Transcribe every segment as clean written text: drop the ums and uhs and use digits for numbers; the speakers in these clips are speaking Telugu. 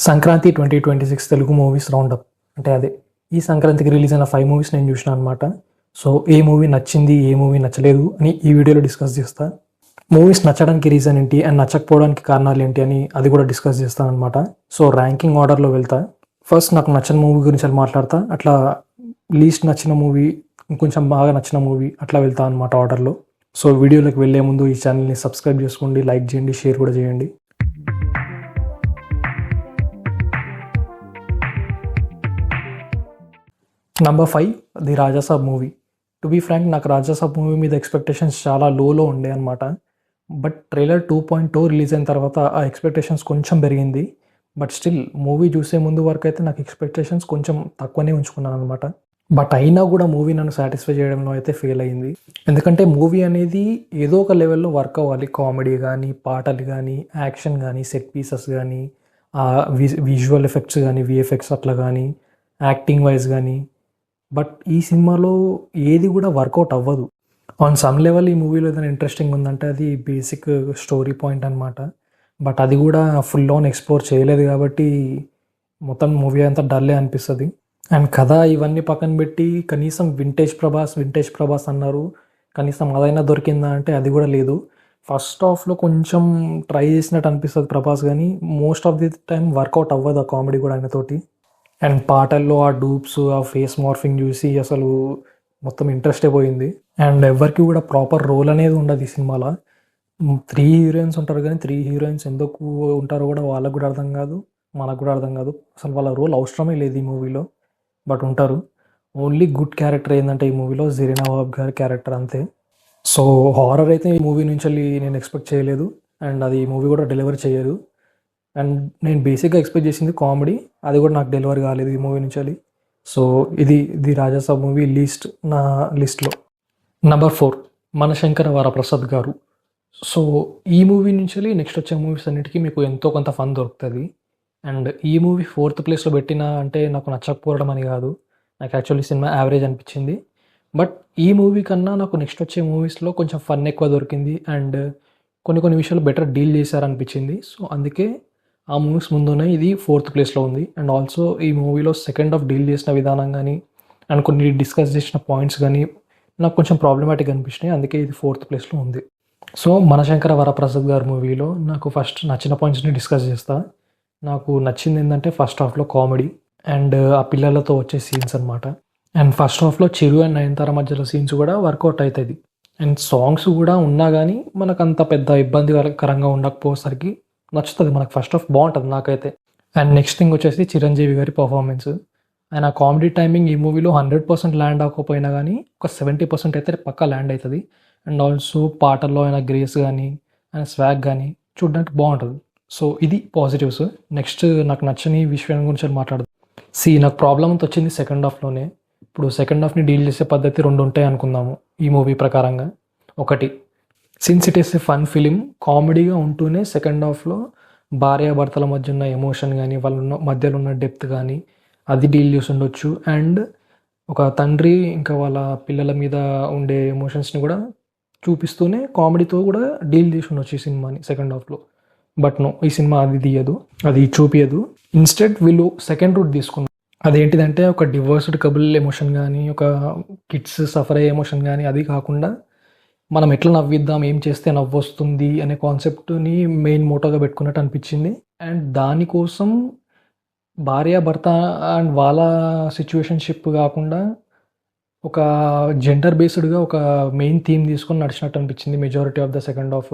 సంక్రాంతి 2026 తెలుగు మూవీస్ రౌండప్ అంటే అదే ఈ సంక్రాంతికి రిలీజ్ అయిన 5 మూవీస్ నేను చూసిన అనమాట. సో ఏ మూవీ నచ్చింది, ఏ మూవీ నచ్చలేదు అని ఈ వీడియోలో డిస్కస్ చేస్తా. మూవీస్ నచ్చడానికి రీజన్ ఏంటి అండ్ నచ్చకపోవడానికి కారణాలు ఏంటి అని అది కూడా డిస్కస్ చేస్తాను అనమాట. సో ర్యాంకింగ్ ఆర్డర్లో వెళ్తా. ఫస్ట్ నాకు నచ్చిన మూవీ గురించి అని మాట్లాడతా, అట్లా లీస్ట్ నచ్చిన మూవీ, ఇంకొంచెం బాగా నచ్చిన మూవీ అట్లా వెళ్తా అనమాట ఆర్డర్లో. సో వీడియోలోకి వెళ్ళే ముందు ఈ ఛానల్ని సబ్స్క్రైబ్ చేసుకోండి, లైక్ చేయండి, షేర్ కూడా చేయండి. Number 5 the Raja Saab movie. To be frank, నాకు రాజాసాబ్ మూవీ మీద ఎక్స్పెక్టేషన్స్ చాలా లోలో ఉండే అనమాట. బట్ ట్రైలర్ 2.0 రిలీజ్ అయిన తర్వాత ఆ ఎక్స్పెక్టేషన్స్ కొంచెం పెరిగింది. బట్ స్టిల్ మూవీ చూసే ముందు వరకు అయితే నాకు ఎక్స్పెక్టేషన్స్ కొంచెం తక్కువనే ఉంచుకున్నాను అనమాట. బట్ అయినా కూడా మూవీ నన్ను సాటిస్ఫై చేయడంలో అయితే ఫెయిల్ అయింది. ఎందుకంటే మూవీ అనేది ఏదో ఒక లెవెల్లో వర్క్ అవ్వాలి. కామెడీ కానీ, పాటలు కానీ, యాక్షన్ కానీ, సెట్ పీసెస్ కానీ, విజువల్ ఎఫెక్ట్స్ కానీ, విఎఫ్ఎక్స్ అట్లా కానీ, యాక్టింగ్ వైజ్ కానీ. బట్ ఈ సినిమాలో ఏది కూడా వర్కౌట్ అవ్వదు. ఆన్ సమ్ లెవెల్ ఈ మూవీలో ఏదైనా ఇంట్రెస్టింగ్ ఉందంటే అది బేసిక్ స్టోరీ పాయింట్ అనమాట. బట్ అది కూడా ఫుల్ ఆన్ ఎక్స్ప్లోర్ చేయలేదు కాబట్టి మొత్తం మూవీ అంతా డల్లే అనిపిస్తుంది. అండ్ కథ ఇవన్నీ పక్కన పెట్టి కనీసం వింటేజ్ ప్రభాస్ అన్నారు, కనీసం అదైనా దొరికిందా అంటే అది కూడా లేదు. ఫస్ట్ హాఫ్లో కొంచెం ట్రై చేసినట్టు అనిపిస్తుంది ప్రభాస్, కానీ most of the time work out అవ్వదు ఆ కామెడీ కూడా ఆయనతోటి. అండ్ పాటల్లో ఆ డూప్స్, ఆ ఫేస్ మార్ఫింగ్ చూసి అసలు మొత్తం ఇంట్రెస్టే పోయింది. అండ్ ఎవరికి కూడా ప్రాపర్ రోల్ అనేది ఉండదు ఈ సినిమాలో. 3 హీరోయిన్స్ ఉంటారు, కానీ 3 హీరోయిన్స్ ఎందుకు ఉంటారో కూడా వాళ్ళకు కూడా అర్థం కాదు, మనకు కూడా అర్థం కాదు. అసలు వాళ్ళ రోల్ అవసరమే లేదు ఈ మూవీలో, బట్ ఉంటారు. ఓన్లీ గుడ్ క్యారెక్టర్ ఏంటంటే ఈ మూవీలో జరీనా వహాబ్ గారి క్యారెక్టర్, అంతే. సో హారర్ అయితే ఈ మూవీ నుంచి నేను ఎక్స్పెక్ట్ చేయలేదు, అండ్ అది ఈ మూవీ కూడా డెలివర్ చేయదు. అండ్ నేను బేసిక్గా ఎక్స్పెక్ట్ చేసింది కామెడీ, అది కూడా నాకు డెలివరీ కాలేదు ఈ మూవీ నుంచి. సో ఇది ది రాజాసాబ్ మూవీ నా లిస్ట్లో. నంబర్ 4 మనశంకర వరప్రసాద్ గారు. సో ఈ మూవీ నుంచి నెక్స్ట్ వచ్చే మూవీస్ అన్నిటికీ మీకు ఎంతో కొంత ఫన్ దొరుకుతుంది. అండ్ ఈ మూవీ 4th ప్లేస్లో పెట్టినా అంటే నాకు నచ్చకపోవడం అని కాదు, నాకు యాక్చువల్లీ సినిమా యావరేజ్ అనిపించింది. బట్ ఈ మూవీ కన్నా నాకు నెక్స్ట్ వచ్చే మూవీస్లో కొంచెం ఫన్ ఎక్కువ దొరికింది, అండ్ కొన్ని విషయాలు బెటర్ డీల్ చేశారనిపించింది. సో అందుకే ఆ మూవీస్ ముందునే ఇది 4th ప్లేస్లో ఉంది. అండ్ ఆల్సో ఈ మూవీలో సెకండ్ హాఫ్ డీల్ చేసిన విధానం కానీ అండ్ కొన్ని డిస్కస్ చేసిన పాయింట్స్ కానీ నాకు కొంచెం ప్రాబ్లమాటిక్ అనిపించినాయి, అందుకే ఇది 4th ప్లేస్లో ఉంది. సో మనశంకర వరప్రసాద్ గారి మూవీలో నాకు ఫస్ట్ నచ్చిన పాయింట్స్ని డిస్కస్ చేస్తా. నాకు నచ్చింది ఏంటంటే ఫస్ట్ హాఫ్లో కామెడీ అండ్ ఆ పిల్లలతో వచ్చే సీన్స్ అనమాట. అండ్ ఫస్ట్ హాఫ్లో చిరు అండ్ నయనతార మధ్యలో సీన్స్ కూడా వర్కౌట్ అవుతుంది. అండ్ సాంగ్స్ కూడా ఉన్నా కానీ మనకు అంత పెద్ద ఇబ్బందికరంగా ఉండకపోయేసరికి నచ్చుతుంది మనకు. ఫస్ట్ హాఫ్ బాగుంటుంది నాకైతే. అండ్ నెక్స్ట్ థింగ్ వచ్చేసి చిరంజీవి గారి పర్ఫార్మెన్స్. ఆయన కామెడీ టైమింగ్ ఈ మూవీలో 100% ల్యాండ్ అవ్వకపోయినా కానీ ఒక 70% అయితే పక్కా ల్యాండ్ అవుతుంది. అండ్ ఆల్సో పాటల్లో ఆయన గ్రేస్ కానీ ఆయన స్వాగ్ కానీ చూడడానికి బాగుంటుంది. సో ఇది పాజిటివ్స్. నెక్స్ట్ నాకు నచ్చని విషయం గురించి మాట్లాడదు. నాకు ప్రాబ్లం అంతా వచ్చింది సెకండ్ హాఫ్లోనే. ఇప్పుడు సెకండ్ హాఫ్ని డీల్ చేసే పద్ధతి 2 ఉంటాయి అనుకుందాము ఈ మూవీ ప్రకారంగా. ఒకటి, since it is a fun film, కామెడీగా ఉంటూనే సెకండ్ హాఫ్లో భార్యాభర్తల మధ్య ఉన్న ఎమోషన్ కానీ వాళ్ళ మధ్యలో ఉన్న డెప్త్ కానీ అది డీల్ చేసి ఉండొచ్చు. అండ్ ఒక తండ్రి ఇంకా వాళ్ళ పిల్లల మీద ఉండే ఎమోషన్స్ని కూడా చూపిస్తూనే కామెడీతో కూడా డీల్ చేసి ఉండొచ్చు ఈ సినిమాని సెకండ్ హాఫ్లో. బట్ నో, ఈ సినిమా అది చూపియదు. ఇన్స్టెడ్ వీళ్ళు సెకండ్ రూట్ తీసుకున్నారు. అదేంటిదంటే ఒక డివోర్స్డ్ కపుల్ ఎమోషన్ కానీ, ఒక కిడ్స్ సఫర్ అయ్యే ఎమోషన్ కానీ, అది కాకుండా మనం ఎట్లా నవ్విద్దాం, ఏం చేస్తే నవ్వు వస్తుంది అనే కాన్సెప్ట్ని మెయిన్ మోటోగా పెట్టుకున్నట్టు అనిపించింది. అండ్ దానికోసం భార్యాభర్త అండ్ వాళ్ళ సిచ్యువేషన్షిప్ కాకుండా ఒక జెండర్ బేస్డ్గా ఒక మెయిన్ థీమ్ తీసుకొని నడిచినట్టు అనిపించింది majority of the second half.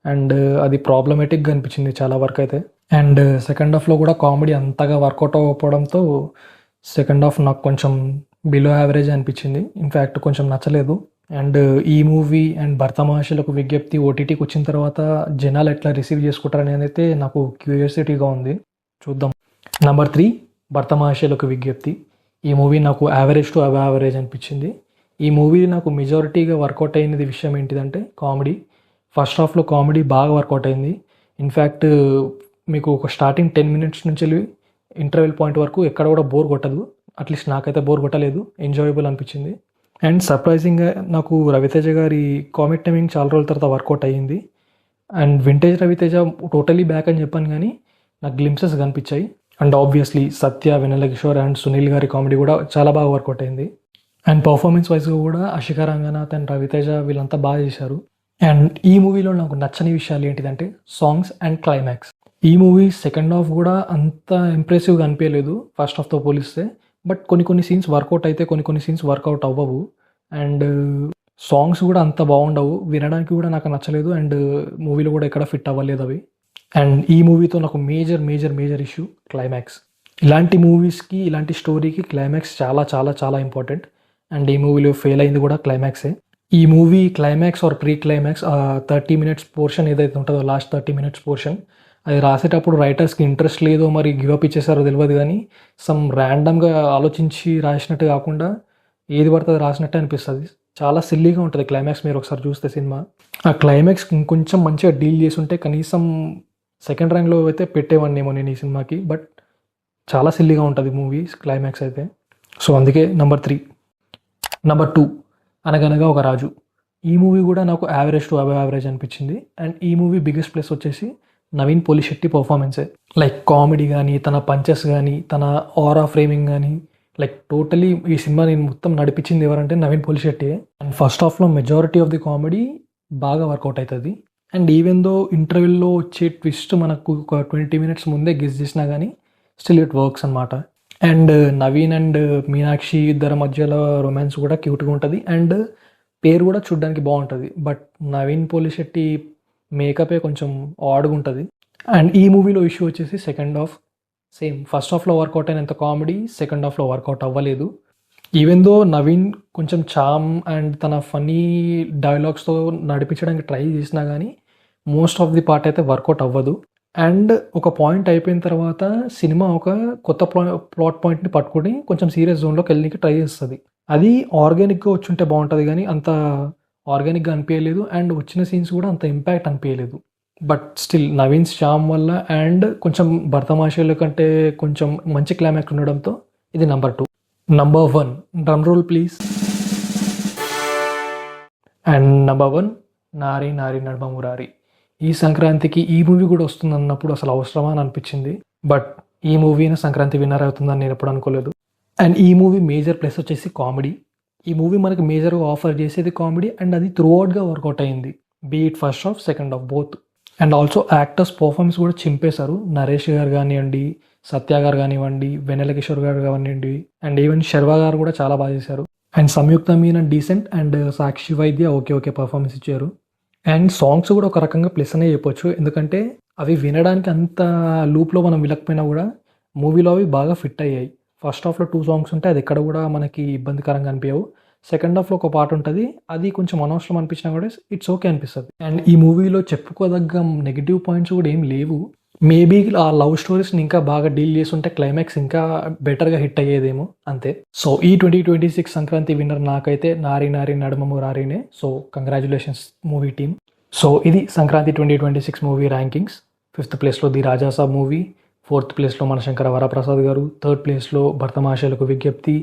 And అది ప్రాబ్లమేటిక్గా అనిపించింది చాలా వరకు అయితే. అండ్ సెకండ్ హాఫ్లో కూడా కామెడీ అంతగా వర్కౌట్ అవ్వకపోవడంతో సెకండ్ హాఫ్ నాకు కొంచెం బిలో యావరేజ్ అనిపించింది. ఇన్ఫ్యాక్ట్ కొంచెం నచ్చలేదు. అండ్ ఈ మూవీ అండ్ భర్త మహాశయులకు విజ్ఞప్తి ఓటీటీకి వచ్చిన తర్వాత జనాలు ఎట్లా రిసీవ్ చేసుకుంటారని అయితే నాకు క్యూరియాసిటీగా ఉంది, చూద్దాం. నంబర్ 3 భర్త మహాశయులకు విజ్ఞప్తి. ఈ మూవీ నాకు యావరేజ్ టు అబవ్ యావరేజ్ అనిపించింది. ఈ మూవీ నాకు మెజారిటీగా వర్కౌట్ అయినది విషయం ఏంటిదంటే కామెడీ. ఫస్ట్ హాఫ్లో కామెడీ బాగా వర్కౌట్ అయింది. ఇన్ఫ్యాక్ట్ మీకు ఒక స్టార్టింగ్ 10 మినిట్స్ నుంచి ఇంటర్వెల్ పాయింట్ వరకు ఎక్కడ కూడా బోర్ కొట్టదు. అట్లీస్ట్ నాకైతే బోర్ కొట్టలేదు, ఎంజాయబుల్ అనిపించింది. అండ్ సర్ప్రైజింగ్గా నాకు రవితేజ గారి కామిక్ టైమింగ్ చాలా రోజుల తర్వాత వర్కౌట్ అయ్యింది. And vintage Ravi Teja totally back అని చెప్పాను, కానీ నాకు గ్లింప్సెస్ కనిపించాయి. And obviously Satya, Vennela Kishore and Sunil గారి కామెడీ కూడా చాలా బాగా వర్కౌట్ అయింది. అండ్ పర్ఫార్మెన్స్ వైజ్గా కూడా అషిక రంగనాథ్ అండ్ రవితేజ వీళ్ళంతా బాగా చేశారు. అండ్ ఈ మూవీలో నాకు నచ్చని విషయాలు ఏంటిదంటే సాంగ్స్ అండ్ క్లైమాక్స్. ఈ మూవీ సెకండ్ హాఫ్ కూడా అంత ఇంప్రెసివ్గా అనిపించలేదు ఫస్ట్ హాఫ్తో పోలిస్తే. బట్ కొన్ని సీన్స్ వర్కౌట్ అయితే కొన్ని సీన్స్ వర్కౌట్ అవ్వవు. అండ్ సాంగ్స్ కూడా అంత బాగుండవు, వినడానికి కూడా నాకు నచ్చలేదు. అండ్ మూవీలో కూడా ఎక్కడ ఫిట్ అవ్వలేదు అవి. అండ్ ఈ మూవీతో నాకు మేజర్ ఇష్యూ క్లైమాక్స్. ఇలాంటి మూవీస్కి, ఇలాంటి స్టోరీకి క్లైమాక్స్ చాలా చాలా చాలా ఇంపార్టెంట్. అండ్ ఈ మూవీలో ఫెయిల్ అయింది కూడా క్లైమాక్సే. ఈ movie climax or pre climax 30 minutes portion ఏదైతే ఉంటుందో, లాస్ట్ 30 minutes పోర్షన్, అది రాసేటప్పుడు రైటర్స్కి ఇంట్రెస్ట్ లేదో మరి గివప్ ఇచ్చేసారో తెలియదు, కానీ సమ్ ర్యాండమ్గా ఆలోచించి రాసినట్టు కాకుండా ఏది పడుతుంది రాసినట్టు అనిపిస్తుంది. చాలా సిల్లీగా ఉంటుంది క్లైమాక్స్. మీరు ఒకసారి చూస్తే సినిమా ఆ క్లైమాక్స్ ఇంకొంచెం మంచిగా డీల్ చేసి ఉంటే కనీసం సెకండ్ ర్యాంక్లో అయితే పెట్టేవాడినేమో నేను ఈ సినిమాకి. బట్ చాలా సిల్లీగా ఉంటుంది మూవీ క్లైమాక్స్ అయితే. సో అందుకే నెంబర్ 3. నెంబర్ 2 అనగనగా ఒక రాజు. ఈ మూవీ కూడా నాకు యావరేజ్ టు అబవ్ యావరేజ్ అనిపించింది. అండ్ ఈ మూవీ బిగ్గెస్ట్ ప్లస్ వచ్చేసి నవీన్ పోలిశెట్టి పర్ఫార్మెన్సే. లైక్ కామెడీ కానీ, తన పంచెస్ కానీ, తన ఆరా ఫ్రేమింగ్ కానీ, లైక్ టోటలీ ఈ సినిమా నేను మొత్తం నడిపించింది ఎవరంటే నవీన్ పోలిశెట్టి. అండ్ ఫస్ట్ హాఫ్లో మెజారిటీ ఆఫ్ ది కామెడీ బాగా వర్కౌట్ అవుతుంది. అండ్ ఈవెన్ దో ఇంటర్వెల్లో వచ్చే ట్విస్ట్ మనకు ఒక 20 minutes ముందే గెస్ చేసినా కానీ స్టిల్ ఇట్ వర్క్స్ అనమాట. అండ్ నవీన్ అండ్ మీనాక్షి ఇద్దరి మధ్యలో రొమాన్స్ కూడా క్యూట్గా ఉంటుంది. అండ్ పేరు కూడా చూడడానికి బాగుంటుంది. బట్ నవీన్ పోలిశెట్టి మేకపే కొంచెం ఆడ్గా ఉంటుంది. అండ్ ఈ మూవీలో ఇష్యూ వచ్చేసి సెకండ్ హాఫ్ సేమ్ ఫస్ట్ హాఫ్లో వర్కౌట్ అయినంత కామెడీ సెకండ్ హాఫ్లో వర్కౌట్ అవ్వలేదు. ఈవెన్ దో నవీన్ కొంచెం చామ్ అండ్ తన ఫన్నీ డైలాగ్స్తో నడిపించడానికి ట్రై చేసినా కానీ మోస్ట్ ఆఫ్ ది పార్ట్ అయితే వర్కౌట్ అవ్వదు. అండ్ ఒక పాయింట్ అయిపోయిన తర్వాత సినిమా ఒక కొత్త ప్లాట్ పాయింట్ని పట్టుకొని కొంచెం సీరియస్ జోన్లోకి వెళ్ళడానికి ట్రై చేస్తుంది. అది ఆర్గానిక్గా వచ్చుంటే బాగుంటుంది, కానీ అంత ఆర్గానిక్గా అనిపించలేదు. అండ్ వచ్చిన సీన్స్ కూడా అంత ఇంపాక్ట్ అనిపించలేదు. బట్ స్టిల్ నవీన్ శ్యామ్ వల్ల అండ్ కొంచెం భరతమాషల కంటే కొంచెం మంచి క్లైమాక్స్ ఉండడంతో ఇది number 2. Number 1 drum roll please. And number 1 Nari నారి నడుమ మురారి. ఈ సంక్రాంతికి ఈ మూవీ కూడా వస్తుంది అన్నప్పుడు అసలు అవసరమా అని అనిపించింది. బట్ ఈ మూవీని సంక్రాంతి విన్నర్ అవుతుందని నేను ఎప్పుడు అనుకోలేదు. అండ్ ఈ మూవీ మేజర్ ప్లస్ వచ్చేసి కామెడీ. ఈ మూవీ మనకి మేజర్గా ఆఫర్ చేసేది కామెడీ. అండ్ అది త్రూఅవుట్గా వర్కౌట్ అయింది, beat first half second half both. And also actors performance కూడా చింపేశారు. నరేష్ గారు కానివ్వండి, సత్య గారు కానివ్వండి, వెన్నెల కిషోర్ గారు కానివ్వండి, అండ్ ఈవెన్ శర్వా గారు కూడా చాలా బాగా చేశారు. And Samyuktha Menon decent and Sakshi Vaidya okay performance ఇచ్చారు. అండ్ సాంగ్స్ కూడా ఒక రకంగా ప్లస్ అనే చెప్పొచ్చు, ఎందుకంటే అవి వినడానికి అంత లూప్లో మనం వినకపోయినా కూడా మూవీలో అవి బాగా ఫిట్ అయ్యాయి. ఫస్ట్ హాఫ్లో 2 songs ఉంటాయి, అది ఎక్కడ కూడా మనకి ఇబ్బందికరంగా అనిపించవు. సెకండ్ హాఫ్లో ఒక పాట ఉంటుంది, అది కొంచెం అనవసరం అనిపించినా కూడా ఇట్స్ ఓకే అనిపిస్తుంది. అండ్ ఈ మూవీలో చెప్పుకోదగ్గ నెగిటివ్ పాయింట్స్ కూడా ఏం లేవు. మేబీ ఆ లవ్ స్టోరీస్ని ఇంకా బాగా డీల్ చేస్తుంటే క్లైమాక్స్ ఇంకా బెటర్గా హిట్ అయ్యేదేమో, అంతే. సో ఈ 2026 సంక్రాంతి విన్నర్ నాకైతే నారి నారి నడుమ మురారినే. So congratulations movie team. So ఇది సంక్రాంతి 2026 మూవీ ర్యాంకింగ్స్. 5th ప్లేస్లో ది రాజాసాబ్ మూవీ, 4th ప్లేస్లో మనశంకర వరప్రసాద్ గారు, 3rd ప్లేస్లో భరతమాషలకు విజ్ఞప్తి,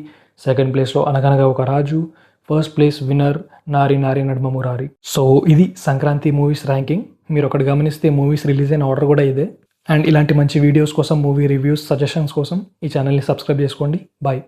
2nd ప్లేస్లో అనగనగా ఒక రాజు, 1st ప్లేస్ విన్నర్ నారి నారి నడుమ మురారి. సో ఇది సంక్రాంతి మూవీస్ ర్యాంకింగ్. మీరు ఒకటి గమనిస్తే మూవీస్ రిలీజ్ అయిన ఆర్డర్ కూడా ఇదే. అండ్ ఇలాంటి మంచి వీడియోస్ కోసం, మూవీ రివ్యూస్, సజెషన్స్ కోసం ఈ ఛానల్ని సబ్స్క్రైబ్ చేసుకోండి. బాయ్.